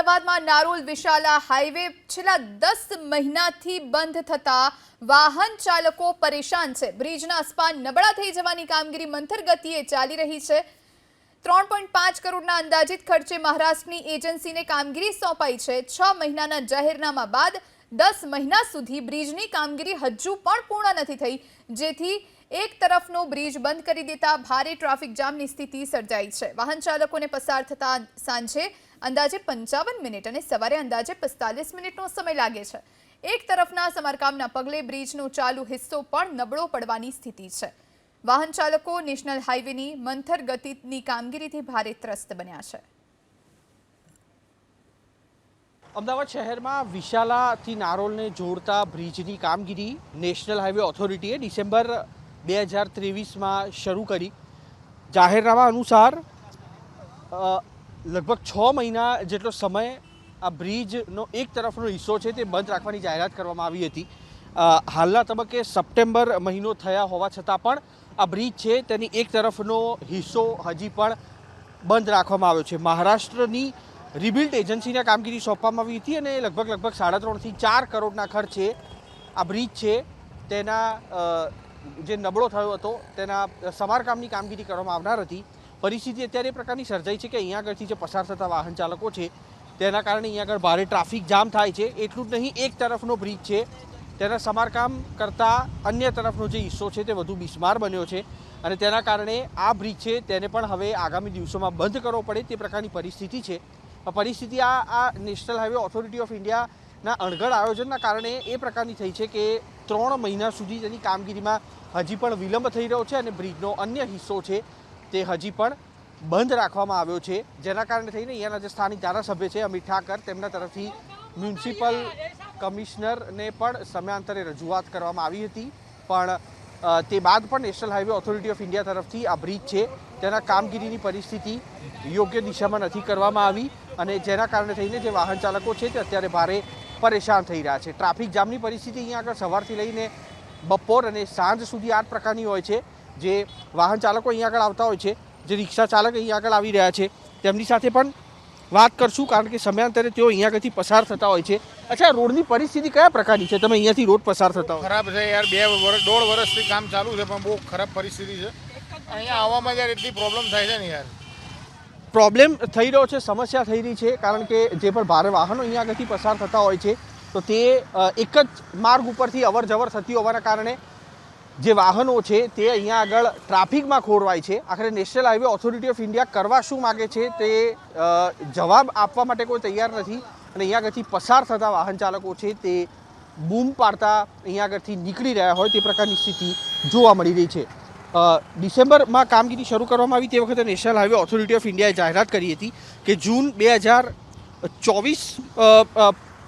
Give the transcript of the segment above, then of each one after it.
અમદાવાદમાં નારોલ વિશાલા હાઈવે છેલ્લા 10 મહિનાથી બંધ થતા વાહન ચાલકો પરેશાન છે। બ્રિજના સ્પાન નબળા થઈ જવાની કામગીરી મંથર ગતિએ ચાલી રહી છે। 3.5 કરોડના અંદાજિત ખર્ચે મહારાષ્ટ્રની એજન્સીને કામગીરી સોંપાઈ છે। 6 મહિનાના જાહેરનામા બાદ 10 મહિના સુધી બ્રિજની કામગીરી હજુ પણ પૂર્ણ નથી થઈ, જેથી એક તરફનો બ્રિજ બંધ કરી દેતા ભારે ટ્રાફિક જામની સ્થિતિ સર્જાઈ છે। વાહન ચાલકોને પસાર થતા સાંજે અંદાજે 55 મિનિટ અને સવારે અંદાજે 45 મિનિટનો સમય લાગે છે। એક તરફના સમારકામના પગલે બ્રિજનો ચાલુ હિસ્સો પણ નબળો પડવાની સ્થિતિ છે। વાહન ચાલકો નેશનલ હાઈવેની મંથર ગતિની કામગીરીથી ભારે ત્રસ્ત બન્યા છે। અમદાવાદ શહેરમાં વિશાલાથી નારોલને જોડતા બ્રિજની કામગીરી નેશનલ હાઈવે ઓથોરિટીએ ડિસેમ્બર 2023માં શરૂ કરી। જાહેરનામા અનુસાર લગભગ 6 મહિના જેટલો સમય આ બ્રિજનો એક તરફનો હિસ્સો છે તે બંધ રાખવાની જાહેરાત કરવામાં આવી હતી। હાલના તબક્કે સપ્ટેમ્બર મહિનો થયા હોવા છતાં પણ આ બ્રિજ છે તેની એક તરફનો હિસ્સો હજી પણ બંધ રાખવામાં આવ્યો છે। મહારાષ્ટ્રની રિબિલ્ડ એજન્સીને કામગીરી સોંપવામાં આવી હતી અને લગભગ 3.5 થી 4 કરોડના ખર્ચે આ બ્રિજ છે તેના જે નબળો થયો હતો તેના સમારકામની કામગીરી કરવામાં આવનાર હતી। પરિસ્થિતિ અત્યારે એ પ્રકારની સર્જાઈ છે કે અહીંયા આગળથી જે પસાર થતા વાહન ચાલકો છે તેના કારણે અહીંયા આગળ ભારે ટ્રાફિક જામ થાય છે। એટલું જ નહીં, એક તરફનો બ્રિજ છે તેના સમારકામ કરતાં અન્ય તરફનો જે હિસ્સો છે તે વધુ બિસ્માર બન્યો છે અને તેના કારણે આ બ્રિજ છે તેને પણ હવે આગામી દિવસોમાં બંધ કરવો પડે તે પ્રકારની પરિસ્થિતિ છે। પરિસ્થિતિ આ નેશનલ હાઈવે ઓથોરિટી ઓફ ઇન્ડિયાના અણઘડ આયોજનના કારણે એ પ્રકારની થઈ છે કે 3 મહિના સુધી તેની કામગીરીમાં હજી પણ વિલંબ થઈ રહ્યો છે અને બ્રિજનો અન્ય હિસ્સો છે તે હજી પણ બંધ રાખવામાં આવ્યો છે, જેના કારણે થઈને અહીંયાના જે સ્થાનિક ધારાસભ્ય છે અમિત ઠાકર તેમના તરફથી મ્યુનિસિપલ કમિશનરને પણ સમયાંતરે રજૂઆત કરવામાં આવી હતી, પણ તે બાદ પણ national highway authority of India તરફથી આ બ્રિજ છે તેના કામગીરીની પરિસ્થિતિ યોગ્ય દિશામાં નથી કરવામાં આવી અને જેના કારણે થઈને જે વાહન ચાલકો છે તે અત્યારે ભારે પરેશાન થઈ રહ્યા છે। ટ્રાફિક જામની પરિસ્થિતિ અહીંયા આગળ સવારથી લઈને બપોર અને સાંજ સુધી આ પ્રકારની હોય છે। જે વાહન ચાલકો અહીંયા આગળ આવતા હોય છે, જે રિક્ષા ચાલક અહીંયા આગળ આવી રહ્યા છે તેમની સાથે પણ વાત કરશું, કારણ કે સમયાંતરે તેઓ અહીંયા આગળથી પસાર થતા હોય છે। અચ્છા, રોડની પરિસ્થિતિ કયા પ્રકારની છે? તમે અહીંયાથી રોડ પસાર થતા હોય? ખરાબ છે યાર, 1.5 વર્ષથી કામ ચાલુ છે પણ બહુ ખરાબ પરિસ્થિતિ છે। અહીંયા આવવામાં યાર એટલી પ્રોબ્લેમ થાય છે ને યાર। પ્રોબ્લેમ થઈ રહ્યો છે, સમસ્યા થઈ રહી છે, કારણ કે જે પણ ભારે વાહનો અહીંયા આગળથી પસાર થતા હોય છે તો તે એક જ માર્ગ ઉપરથી અવર જવર થતી હોવાના કારણે જે વાહનો છે તે અહીંયા આગળ ટ્રાફિકમાં ખોરવાય છે। આખરે national highway authority of India કરવા શું માગે છે તે જવાબ આપવા માટે કોઈ તૈયાર નથી અને અહીંયા આગળથી પસાર થતા વાહન ચાલકો છે તે બૂમ પાડતા અહીંયા આગળથી નીકળી રહ્યા હોય તે પ્રકારની સ્થિતિ જોવા મળી રહી છે। ડિસેમ્બરમાં કામગીરી શરૂ કરવામાં આવી તે વખતે નેશનલ હાઈવે ઓથોરિટી ઓફ ઇન્ડિયાએ જાહેરાત કરી હતી કે જૂન 2024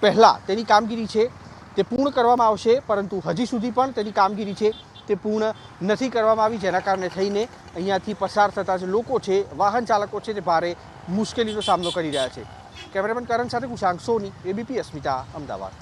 પહેલાં તેની કામગીરી છે તે પૂર્ણ કરવામાં આવશે, પરંતુ હજી સુધી પણ તેની કામગીરી છે તે પૂર્ણ નથી કરવામાં આવી, જેના કારણે થઈને અહીંયાથી પસાર થતા જે લોકો છે, વાહન ચાલકો છે તે ભારે મુશ્કેલીનો સામનો કરી રહ્યા છે। કેમેરામેન કરણ સાથે કુશાંક સોની, એબીપી અસ્મિતા, અમદાવાદ।